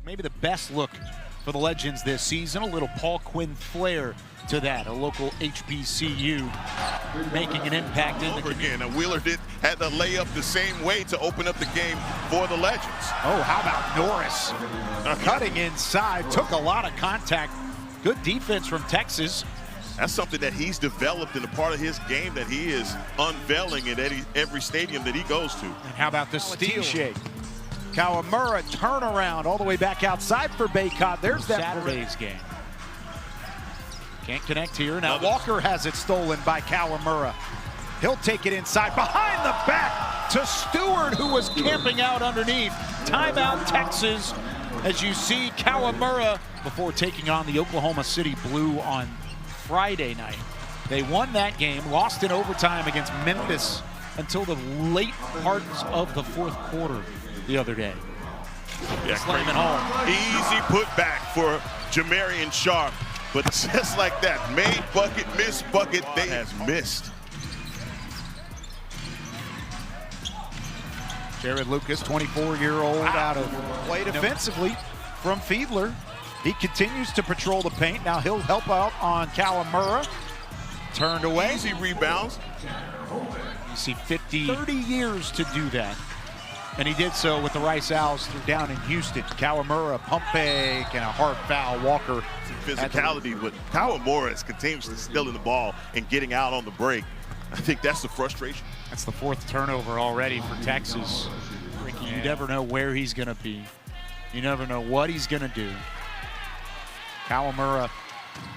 Maybe the best look for the Legends this season. A little Paul Quinn flair to that. A local HBCU making an impact in the community. Again, and Wheeler had to lay up the same way to open up the game for the Legends. Oh, how about Norris? Cutting inside, took a lot of contact. Good defense from Texas. That's something that he's developed in a part of his game that he is unveiling in every stadium that he goes to. And how about the steal? Kawamura turnaround all the way back outside for Baycott. There's that Saturday's game. Can't connect here. Now Walker has it stolen by Kawamura. He'll take it inside behind the back to Stewart, who was camping out underneath. Timeout Texas, as you see Kawamura before taking on the Oklahoma City Blue on Friday night. They won that game, lost in overtime against Memphis until the late parts of the fourth quarter the other day. Yeah, Slam it home. Easy putback for Jamarian Sharp, but just like that, made bucket, missed bucket, they has missed. Jared Lucas, 24-year-old, out of play defensively from Fiedler. He continues to patrol the paint. Now he'll help out on Kawamura. Turned away. Easy rebounds. You see 30 years to do that. And he did so with the Rice Owls down in Houston. Kawamura, pump fake, and a hard foul. Walker. Physicality, but Kawamura is continuously stealing the ball and getting out on the break. I think that's the frustration. That's the fourth turnover already for Texas. Ricky, you never know where he's going to be. You never know what he's going to do. Kawamura,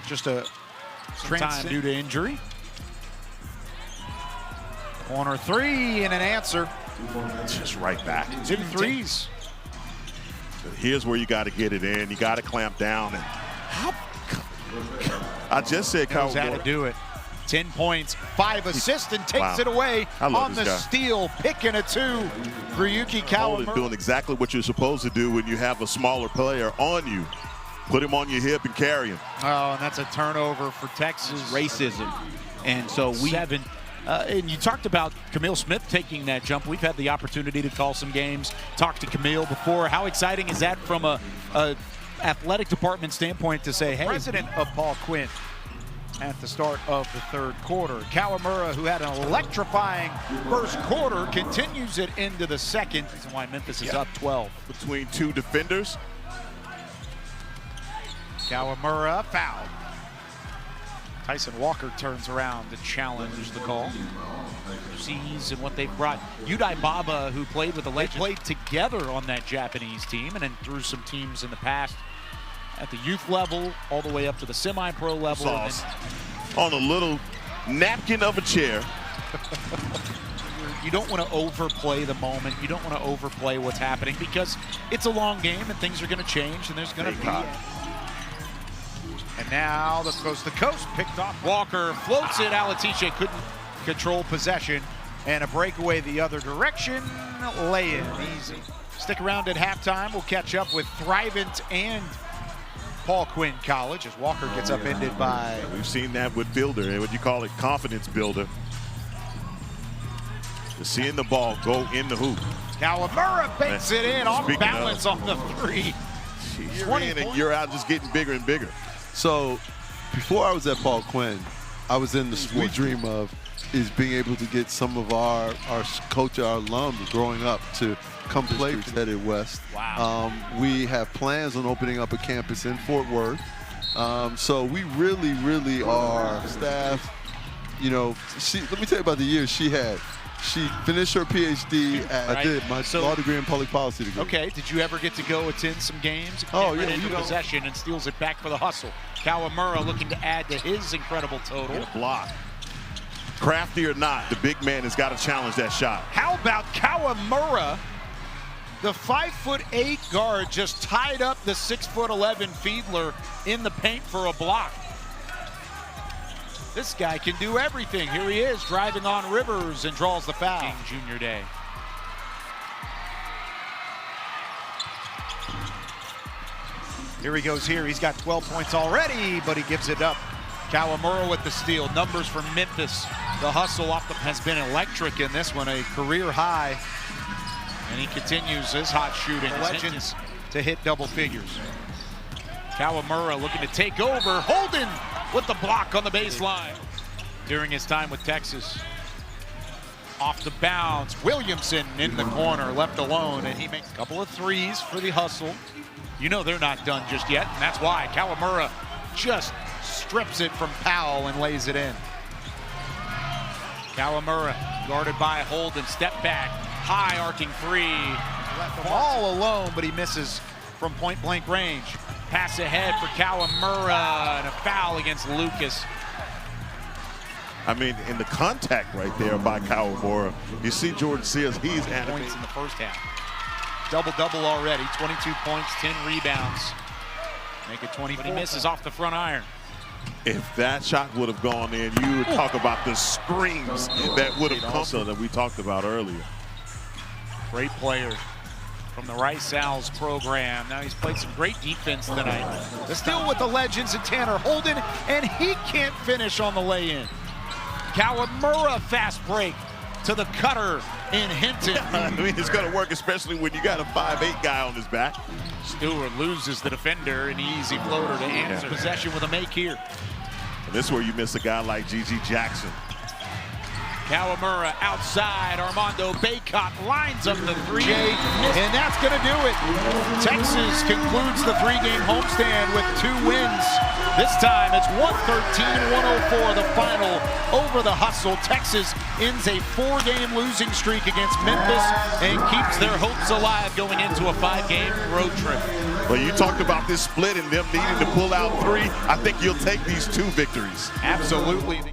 just a time due to injury. Corner three and an answer. Just right back. 2 threes. Here's where you got to get it in. You got to clamp down. And I just said Kawamura knows how to do it. 10 points, 5 assists, and takes it away on the steal. Picking a 2 for Yuki Kawamura. Doing exactly what you're supposed to do when you have a smaller player on you. Put him on your hip and carry him. Oh, and that's a turnover for Texas. Racism. And so we... and you talked about Camille Smith taking that jump. We've had the opportunity to call some games, talk to Camille before. How exciting is that from a athletic department standpoint to say, hey, president of Paul Quinn at the start of the third quarter. Kawamura, who had an electrifying first quarter, continues it into the second. Reason why Memphis is up 12. Between 2 defenders. Kawamura fouled. Tyson Walker turns around to challenge the call. Sees and what they've brought. Udai Baba, who played with the Legends, played together on that Japanese team and then through some teams in the past at the youth level, all the way up to the semi-pro level. On a little napkin of a chair. You don't want to overplay the moment. You don't want to overplay what's happening because it's a long game and things are going to change and there's going to be. And now the coast-to-coast picked off. Walker floats it. Alatiche couldn't control possession. And a breakaway the other direction. Lay-in easy. Stick around at halftime. We'll catch up with Thrivent and Paul Quinn College as Walker gets upended by... We've seen that with Builder, what you call it, confidence builder. Just seeing the ball go in the hoop. Kawamura bakes it in, off balance on the 3. You're in and you're out, just getting bigger and bigger. So, before I was at Paul Quinn, I was in the sweet dream of is being able to get some of our coach, our alums growing up to come play at West. Wow. We have plans on opening up a campus in Fort Worth. So we really are staff. You know, let me tell you about the years she had. She finished her PhD I did my law degree in public policy degree. Okay, did you ever get to go attend some games? Oh, yeah. Into possession and steals it back for the hustle. Kawamura looking to add to his incredible total. Get a block. Crafty or not, the big man has got to challenge that shot. How about Kawamura? The 5'8" guard just tied up the 6'11" Fiedler in the paint for a block. This guy can do everything. Here he is driving on Rivers and draws the foul. Junior day. Here he goes here. He's got 12 points already, but he gives it up. Kawamura with the steal. Numbers from Memphis. The hustle off has been electric in this one, a career high. And he continues his hot shooting. The Legends to hit double figures. Kawamura looking to take over. Holden with the block on the baseline during his time with Texas. Off the bounce, Williamson in the corner, left alone, and he makes a couple of threes for the hustle. You know they're not done just yet, and that's why Kawamura just strips it from Powell and lays it in. Kawamura guarded by Holden, step back, high arcing three. Left him all alone, but he misses from point blank range. Pass ahead for Kawamura, and a foul against Lucas. I mean, in the contact right there by Kawamura, you see Jordan Sears, he's animated. Points in the first half. Double-double already, 22 points, 10 rebounds. Make it 24. But he misses off the front iron. If that shot would have gone in, you would talk about the screams that would have come so that we talked about earlier. Great player from the Rice Owls program. Now he's played some great defense tonight. Still with the legends and Tanner Holden, and he can't finish on the lay-in. Kawamura fast break to the cutter in Hinton. I mean, it's going to work, especially when you got a 5'8" guy on his back. Stewart loses the defender, an easy floater to answer possession with a make here. And this is where you miss a guy like G.G. Jackson. Kawamura outside, Armando Baycott lines up the three, and that's going to do it. Texas concludes the three-game homestand with 2 wins. This time it's 113-104, the final over the Hustle. Texas ends a 4-game losing streak against Memphis and keeps their hopes alive going into a 5-game road trip. Well, you talked about this split and them needing to pull out 3. I think you'll take these 2 victories. Absolutely.